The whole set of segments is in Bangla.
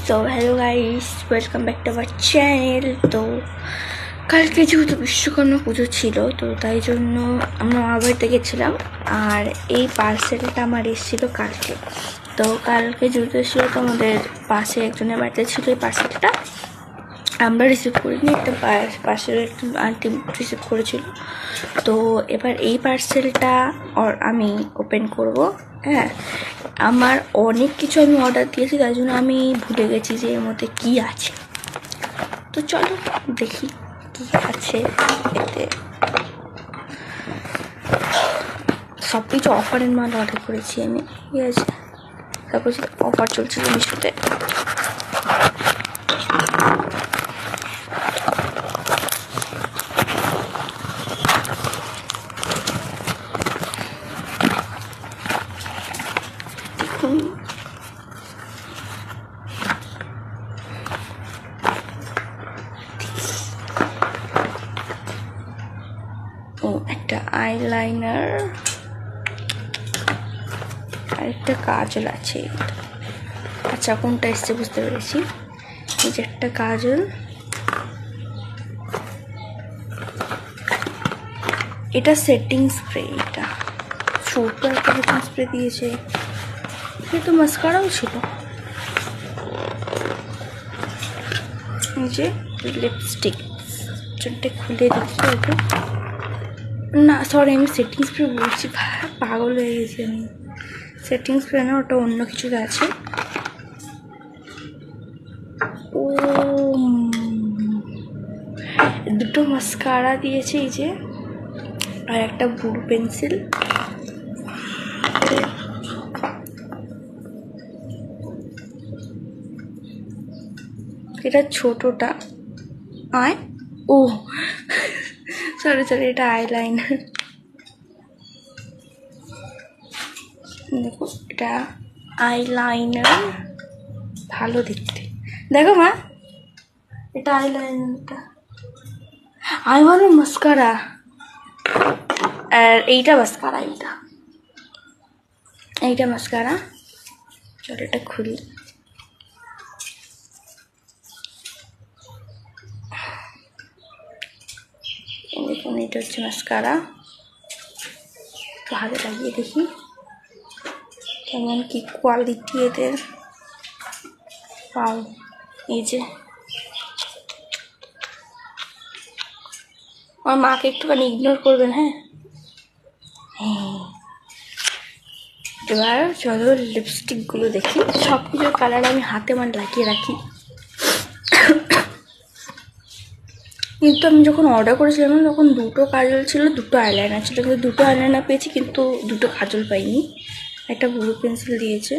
So hello guys, welcome back to our channel. তো কালকে যেহেতু বিশ্বকর্মা পুজো ছিল, তো তাই জন্য আমরা আমার বাড়িতে গেছিলাম। আর এই পার্সেলটা আমার এসেছিলো কালকে। তো কালকে যেহেতু এসেছিলো, তো আমাদের পাশে একজনের বাড়িতে ছিল এই পার্সেলটা। আমরা রিসিভ করিনি, একটা পাশের একটা আন্টি রিসিভ করেছিল। তো এবার এই পার্সেলটা আমি ওপেন করব। হ্যাঁ, আমার অনেক কিছু আমি অর্ডার দিয়েছি, তাই জন্য আমি ভুলে গেছি যে এর মধ্যে কী আছে। তো চলো দেখি কী আছে এতে। সব কিছু অফারের মাল অর্ডার করেছি আমি, ঠিক আছে। তারপর অফার চলছিল মিশোতে। ও একটা আইলাইনার আর একটা কাজল আছে। আচ্ছা, কোনটা এসছে বুঝতে পেরেছি। এই যে একটা কাজল, এটা সেটিং স্প্রে। এটা ছোট একটা সেটিং স্প্রে দিয়েছে। কিন্তু মাস্কারাও ছিল। এই যে লিপস্টিক, চোখটা খুলে দেখি ওটা। না সরি, আমি সেটিং স্প্রে বলছি, পাগল হয়ে গেছি আমি। সেটিং স্প্রে না, ওটা অন্য কিছুতে আছে। ও দুটো মাস্কারা দিয়েছে, এই যে, আর একটা ব্লু পেন্সিল। এটা ছোটটা ও সরি, এটা আইলাইনার। দেখো, এটা আইলাইনার, ভালো দেখতে। দেখো মা, এটা আইলাইনারটা। আই ভালো মাস্কারা, আর এইটা মাস্কারা, এইটা মাস্কারা। চলো এটা খুলি। দেখুন, এটা হচ্ছে মাস্কারা। তো হাতে লাগিয়ে দেখি কেমন কি কোয়ালিটি এদের। পাও, এই যে আমার মাকে একটুখানি ইগনোর করবেন। হ্যাঁ, এবার চলো লিপস্টিকগুলো দেখি। সব কিছুর কালার আমি হাতে লাগিয়ে রাখি। কিন্তু আমি যখন অর্ডার করেছিলাম তখন দুটো কাজল ছিল, দুটো আইলাইনার ছিল। কিন্তু দুটো আইলাইনার পেয়েছি, কিন্তু দুটো কাজল পাইনি। একটা ব্লু পেন্সিল দিয়েছে।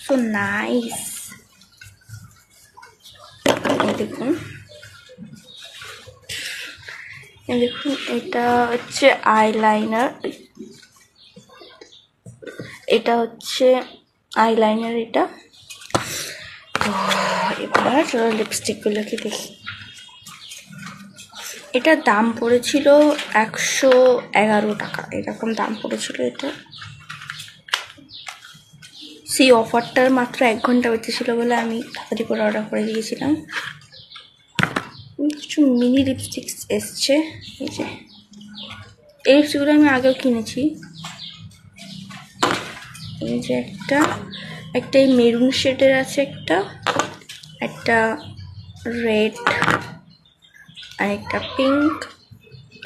So nice. দেখুন, এটা হচ্ছে আইলাইনার। এটা হচ্ছে আইলাইনার এটা। তো এবার লিপস্টিকগুলোকে দেখি। এটার দাম পড়েছিল 111 টাকা, এরকম দাম পড়েছিল এটা। সেই অফারটার মাত্র 1 ঘন্টা বেঁচেছিল বলে আমি তাড়াতাড়ি করে অর্ডার করে দিয়েছিলাম। কিছু মিনি লিপস্টিক এসছে। এই যে এই লিপস্টিকগুলো আমি আগেও কিনেছি। এই যে একটা এই মেরুন শেডের আছে, একটা রেড, আর একটা পিঙ্ক।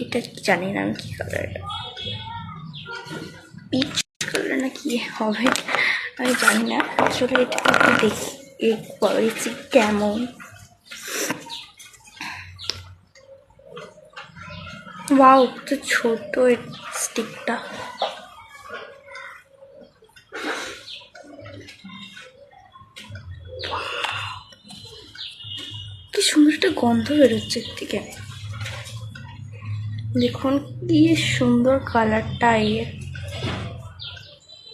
এটা জানি না আমি কি কালার, এটা পিচ কালার না কি হবে আমি জানি না। আসলে এটা একটু দেখি এই কোয়ালিটি কেমন। ওয়াও, তো ছোট স্টিকটা। কি সুন্দর একটা গন্ধ বেরোচ্ছে এর থেকে। দেখুন কি সুন্দর কালারটা, এর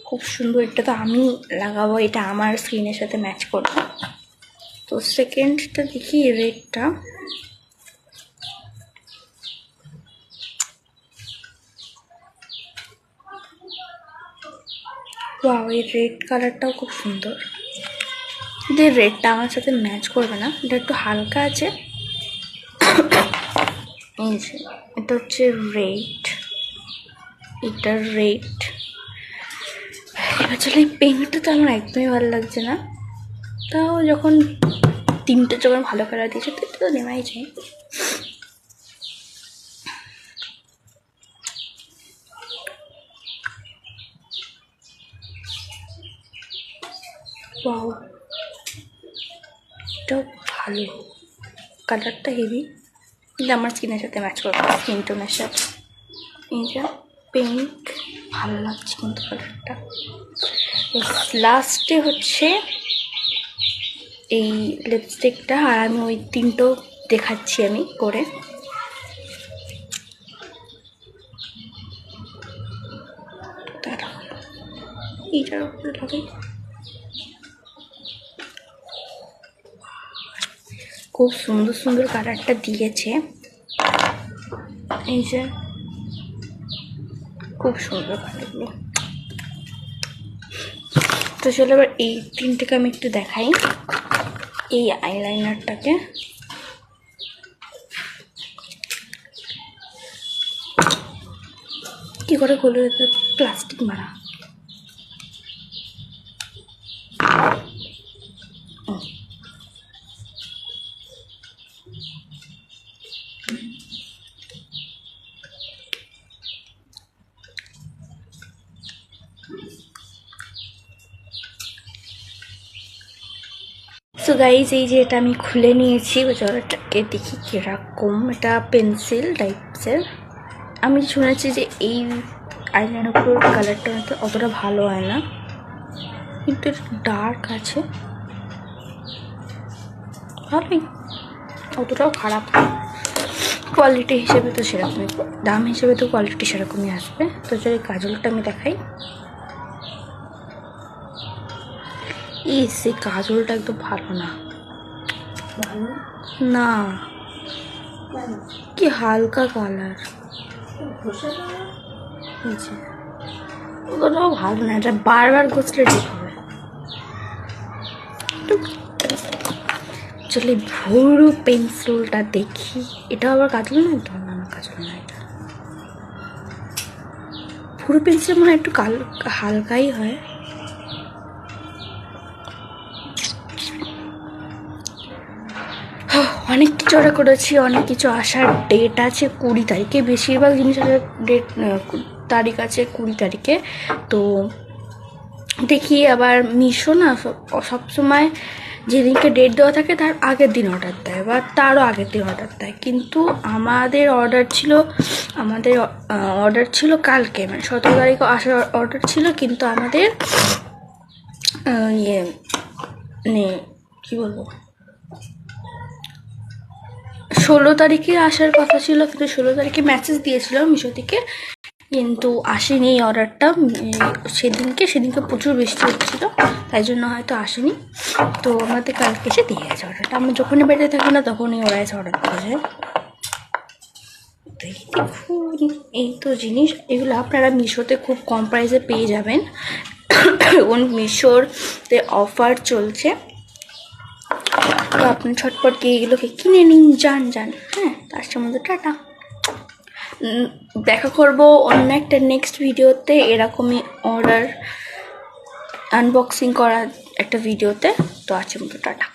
খুব সুন্দর। এটা তো আমি লাগাবো, এটা আমার স্কিনের সাথে ম্যাচ করবে। তো সেকেন্ডটা দেখি, রেডটা। ওয়াও, এই রেড কালারটাও খুব সুন্দর। কিন্তু এই রেডটা আমার সাথে ম্যাচ করবে না, এটা একটু হালকা আছে। এই যে এটা হচ্ছে রেড, এটা রেড। এবার চলে এই পেনটা তো আমার একদমই ভালো লাগছে না, তাও যখন তিনটে যখন ভালো কালার দিয়েছে তো এটা তো নেওয়াই যায়। ওয়াও, এটাও ভালো, কালারটা হেভি, কিন্তু আমার স্কিনের সাথে ম্যাচ করবে, স্কিন টোনের সাথে। এইটা পিঙ্ক, ভালো লাগছে কিন্তু কালারটা। লাস্টে হচ্ছে এই লিপস্টিকটা, আর আমি ওই তিনটেও দেখাচ্ছি আমি করে। এইটার উপরে লাগাই, খুব সুন্দর সুন্দর কালারটা দিয়েছে। এই যে খুব সুন্দর কালারগুলো। তো চলো এবার এই তিনটেকে আমি একটু দেখাই। এই আইলাইনারটাকে কি করে খুলে, প্লাস্টিক মারা। সো গাইজ, এই যে এটা আমি খুলে নিয়েছি, জলটাকে দেখি কিরকম। এটা পেন্সিল টাইপসের। আমি শুনেছি যে এই আইলাইনারগুলোর কালারটা অতটা ভালো হয় না, কিন্তু ডার্ক আছে, ভালোই, অতটাও খারাপ না। কোয়ালিটি হিসেবে তো সেরকমই, দাম হিসেবে তো কোয়ালিটি সেরকমই আসবে। তো যদি কাজলটা আমি দেখাই, সেই কাজলটা একদম ভালো না, না কি হালকা কালার, ওটাও ভালো না, এটা বারবার ঘষলে ঠিক হবে। চলে ভুরু পেন্সিলটা দেখি, এটা আবার কাজল না, তো না কাজল না, এটা ভুরু পেন্সিল মনে হয় একটু হালকাই হয়। অনেক কিছু অর্ডার করেছি, অনেক কিছু আসার ডেট আছে 20 তারিখে, বেশিরভাগ জিনিস আসার ডেট তারিখ আছে 20 তারিখে। তো দেখি, আবার মিশো না সবসময় যেদিনকে ডেট দেওয়া থাকে তার আগের দিন অর্ডার দেয় বা তারও আগের দিন অর্ডার দেয়, কিন্তু আমাদের অর্ডার ছিল কালকে, মানে 17 তারিখে আসার অর্ডার ছিল, কিন্তু আমাদের মানে কী বলবো, 16 তারিখে আসার কথা ছিল, কিন্তু 16 তারিখে মেসেজ দিয়েছিল মিশো থেকে, কিন্তু আসেনি এই অর্ডারটা। সেদিনকে প্রচুর বৃষ্টি হচ্ছিলো, তাই জন্য হয়তো আসেনি। তো আমাদের কালকে এসে দিয়ে গেছে অর্ডারটা। আমরা যখনই বেড়ে থাকি না তখনই ওরা এসে অর্ডার করে যায়। দেখুন, এই তো জিনিস, এগুলো আপনারা মিশোতে খুব কম প্রাইসে পেয়ে যাবেন। এবং মিশোতে অফার চলছে, তো আপনি ছটপট গিয়ে এগুলোকে কিনে নিন, যান। হ্যাঁ, তার সম্বন্ধে টাটা, দেখা করবো অন্য একটা নেক্সট ভিডিওতে, এরকমই অর্ডার আনবক্সিং করা একটা ভিডিওতে। তো আছে মতো টাটা।